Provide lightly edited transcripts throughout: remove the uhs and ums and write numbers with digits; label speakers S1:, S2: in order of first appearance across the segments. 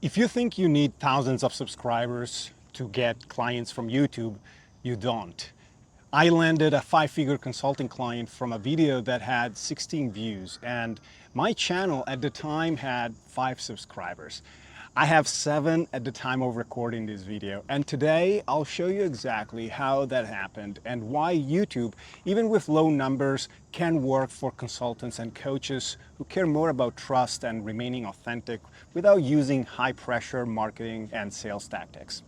S1: If you think you need thousands of subscribers to get clients from YouTube, you don't. I landed a 5-figure consulting client from a video that had 16 views, and my channel at the time had 5 subscribers. I have 7 at the time of recording this video, and today I'll show you exactly how that happened and why YouTube, even with low numbers, can work for consultants and coaches who care more about trust and remaining authentic without using high-pressure marketing and sales tactics.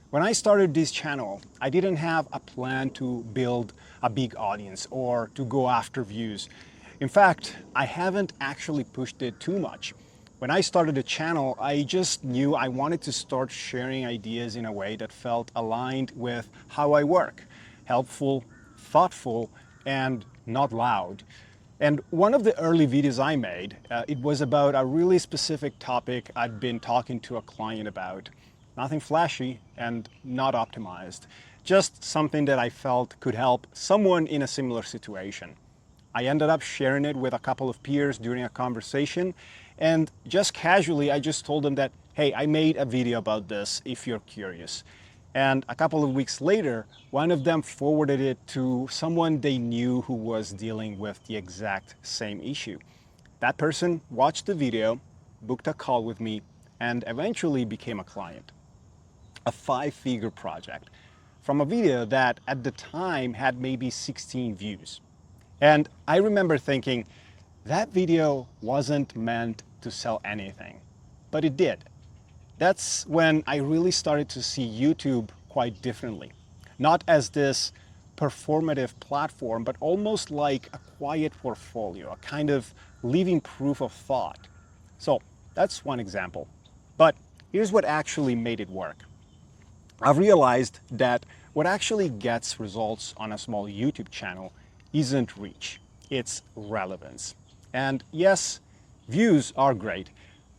S1: When I started this channel, I didn't have a plan to build a big audience or to go after views. In fact, I haven't actually pushed it too much. When I started the channel, I just knew I wanted to start sharing ideas in a way that felt aligned with how I work. Helpful, thoughtful, and not loud. And one of the early videos I made, it was about a really specific topic I'd been talking to a client about. Nothing flashy and not optimized, just something that I felt could help someone in a similar situation. I ended up sharing it with a couple of peers during a conversation, and just casually I just told them that, hey, I made a video about this if you're curious. And a couple of weeks later, one of them forwarded it to someone they knew who was dealing with the exact same issue. That person watched the video, booked a call with me, and eventually became a client. A 5-figure project from a video that at the time had maybe 16 views. And I remember thinking, that video wasn't meant to sell anything, but it did. That's when I really started to see YouTube quite differently. Not as this performative platform, but almost like a quiet portfolio, a kind of living proof of thought. So that's one example. But here's what actually made it work. I've realized that what actually gets results on a small YouTube channel isn't reach, it's relevance. And yes, views are great,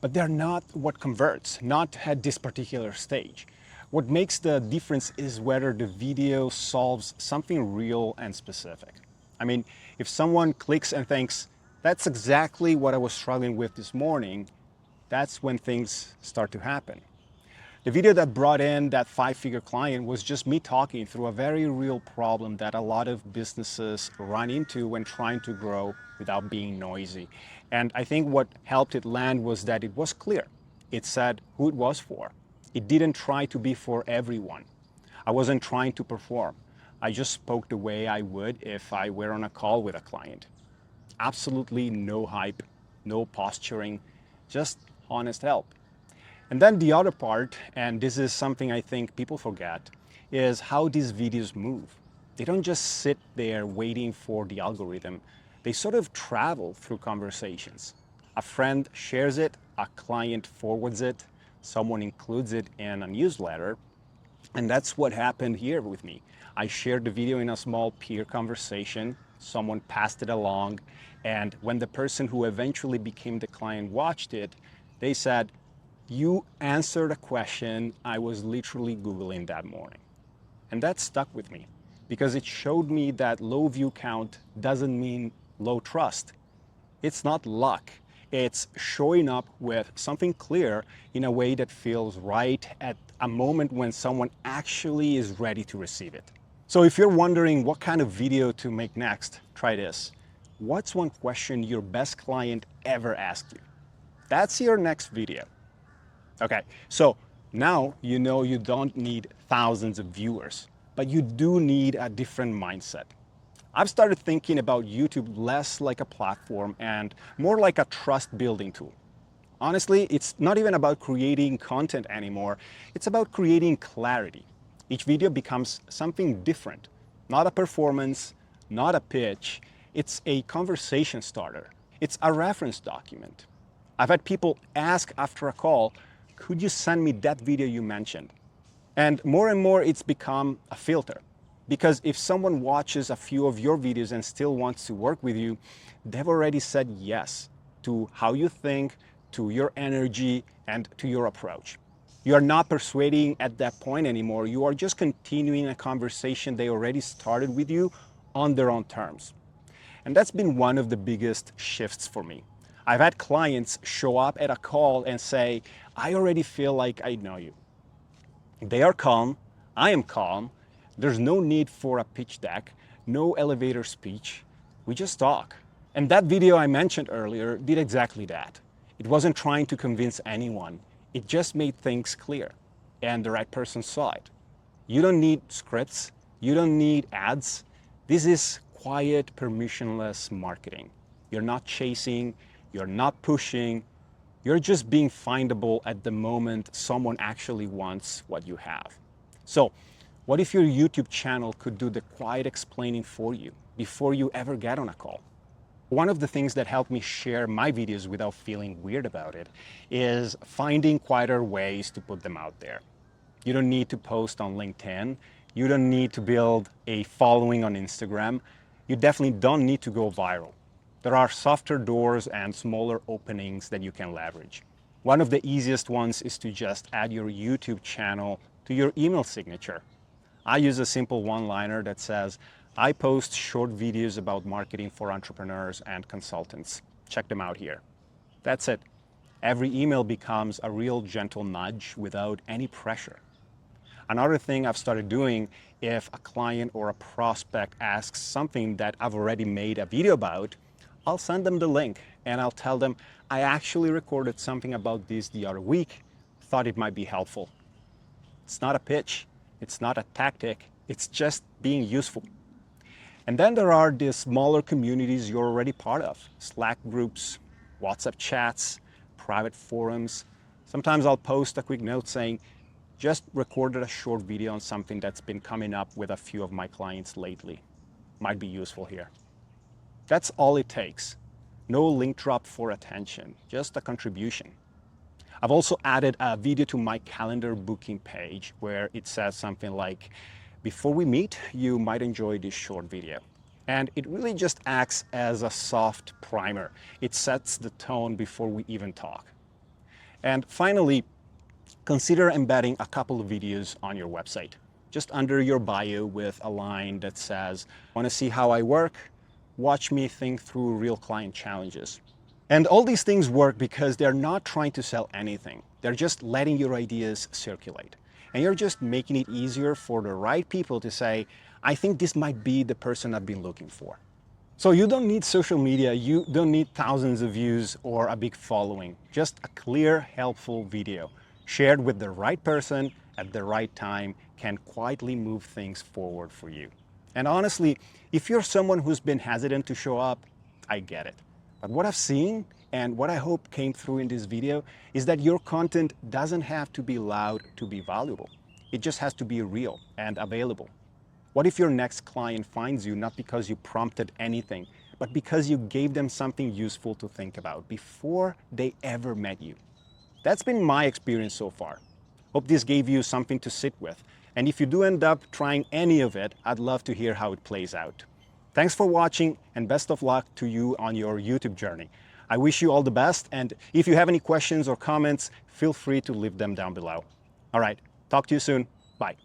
S1: but they're not what converts, not at this particular stage. What makes the difference is whether the video solves something real and specific. I mean, if someone clicks and thinks, that's exactly what I was struggling with this morning, that's when things start to happen. The video that brought in that 5-figure client was just me talking through a very real problem that a lot of businesses run into when trying to grow without being noisy. And I think what helped it land was that it was clear. It said who it was for. It didn't try to be for everyone. I wasn't trying to perform. I just spoke the way I would if I were on a call with a client. Absolutely no hype, no posturing, just honest help. And then the other part, and this is something I think people forget, is how these videos move. They don't just sit there waiting for the algorithm. They sort of travel through conversations. A friend shares it, a client forwards it, someone includes it in a newsletter, and that's what happened here with me. I shared the video in a small peer conversation, someone passed it along, and when the person who eventually became the client watched it, they said, you answered a question I was literally Googling that morning. And that stuck with me because it showed me that low view count doesn't mean low trust. It's not luck. It's showing up with something clear in a way that feels right at a moment when someone actually is ready to receive it. So if you're wondering what kind of video to make next, try this. What's one question your best client ever asked you? That's your next video. Okay, so now you know you don't need thousands of viewers, but you do need a different mindset. I've started thinking about YouTube less like a platform and more like a trust building tool. Honestly, it's not even about creating content anymore. It's about creating clarity. Each video becomes something different, not a performance, not a pitch. It's a conversation starter. It's a reference document. I've had people ask after a call, could you send me that video you mentioned? And more it's become a filter. Because if someone watches a few of your videos and still wants to work with you, they've already said yes to how you think, to your energy, and to your approach. You are not persuading at that point anymore. You are just continuing a conversation they already started with you on their own terms. And that's been one of the biggest shifts for me. I've had clients show up at a call and say, I already feel like I know you. They are calm, I am calm, there's no need for a pitch deck, no elevator speech, we just talk. And that video I mentioned earlier did exactly that. It wasn't trying to convince anyone, it just made things clear, and the right person saw it. You don't need scripts, you don't need ads. This is quiet, permissionless marketing. You're not chasing, you're not pushing, you're just being findable at the moment someone actually wants what you have. So, what if your YouTube channel could do the quiet explaining for you before you ever get on a call? One of the things that helped me share my videos without feeling weird about it is finding quieter ways to put them out there. You don't need to post on LinkedIn. You don't need to build a following on Instagram. You definitely don't need to go viral. There are softer doors and smaller openings that you can leverage. One of the easiest ones is to just add your YouTube channel to your email signature. I use a simple one-liner that says, I post short videos about marketing for entrepreneurs and consultants. Check them out here. That's it. Every email becomes a real gentle nudge without any pressure. Another thing I've started doing, if a client or a prospect asks something that I've already made a video about, I'll send them the link and I'll tell them, I actually recorded something about this the other week, thought it might be helpful. It's not a pitch, it's not a tactic, it's just being useful. And then there are the smaller communities you're already part of, Slack groups, WhatsApp chats, private forums. Sometimes I'll post a quick note saying, just recorded a short video on something that's been coming up with a few of my clients lately. Might be useful here. That's all it takes. No link drop for attention, just a contribution. I've also added a video to my calendar booking page where it says something like, before we meet, you might enjoy this short video. And it really just acts as a soft primer. It sets the tone before we even talk. And finally, consider embedding a couple of videos on your website, just under your bio with a line that says, want to see how I work? Watch me think through real client challenges. And all these things work because they're not trying to sell anything. They're just letting your ideas circulate. And you're just making it easier for the right people to say, I think this might be the person I've been looking for. So you don't need social media, you don't need thousands of views or a big following, just a clear, helpful video shared with the right person at the right time can quietly move things forward for you. And honestly, if you're someone who's been hesitant to show up, I get it. But what I've seen and what I hope came through in this video is that your content doesn't have to be loud to be valuable. It just has to be real and available. What if your next client finds you not because you prompted anything, but because you gave them something useful to think about before they ever met you? That's been my experience so far. Hope this gave you something to sit with. And if you do end up trying any of it, I'd love to hear how it plays out. Thanks for watching and best of luck to you on your YouTube journey. I wish you all the best, and if you have any questions or comments, feel free to leave them down below. All right, talk to you soon. Bye.